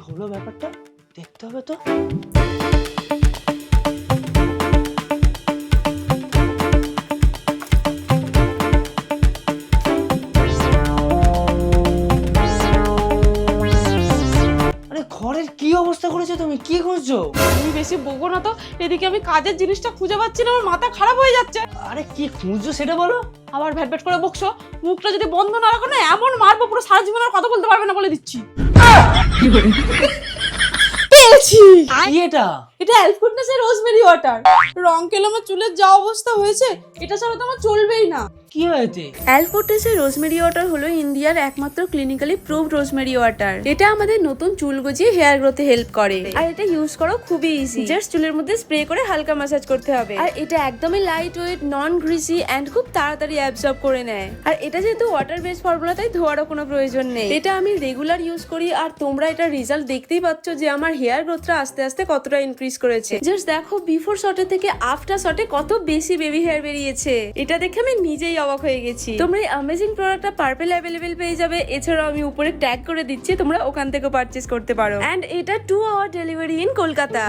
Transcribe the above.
হলো ব্যাপারটা? দেখতে হবে তো। আরে ঘরের কি অবস্থা করেছো তুমি? কি করছো? তুমি বেশি বকো না তো, এদিকে আমি কাজের জিনিসটা খুঁজে পাচ্ছি না, আমার মাথা খারাপ হয়ে যাচ্ছে। আরে কি খুঁজছো সেটা বলো। আবার ভ্যাট ভ্যাট করে বকছো, মুখটা যদি বন্ধ না রাখো না এমন মারবো পুরো সারা জীবন আর কথা বলতে পারবে না বলে দিচ্ছি। পেয়েছি। কি এটা? এটা এলফ গুডনেসের রোজমেরি ওয়াটার। রং কেলে আমার চুলের যা অবস্থা হয়েছে, এটা ছাড়া তো আমার চলবেই না। কি হয়েছে? এলফ গুডনেসের রোজমেরি ওয়াটার হলো ইন্ডিয়ার একমাত্র ক্লিনিক্যালি প্রুভড রোজমেরি ওয়াটার। এটা আমাদের নতুন চুল গজিয়ে হেয়ার গ্রোথে হেল্প করে, আর এটা ইউজ করা খুবই ইজি। জাস্ট চুলের মধ্যে স্প্রে করে হালকা ম্যাসাজ করতে হবে, আর এটা একদমই light weight, non greasy and খুব তাড়াতাড়ি অ্যাবজর্ব করে নেয়। আর এটা যেহেতু ওয়াটার বেসড ফর্মুলা, তাই ধোয়ারও কোনো প্রয়োজন নেই। এটা আমি রেগুলার ইউজ করি, আর তোমরা এটা রেজাল্ট দেখতেই পাচ্ছ যে আমার হেয়ার গ্রোথটা আস্তে আস্তে কতটা ইনক্রিজ করেছে। জাস্ট দেখো বিফোর শটে থেকে আফটার শটে কত বেশি বেবি হেয়ার বেরিয়েছে। এটা দেখে আমি নিজেই অবাক হয়ে গেছি। তোমরা এই অ্যামেজিং প্রোডাক্টটা পার্পল অ্যাভেলেবেল পেয়ে যাবে। এছাড়াও আমি উপরে ট্যাগ করে দিচ্ছি, তোমরা ওখান থেকে পারচেজ করতে পারো। এন্ড এটা 2 আওয়ার ডেলিভারি ইন কলকাতা।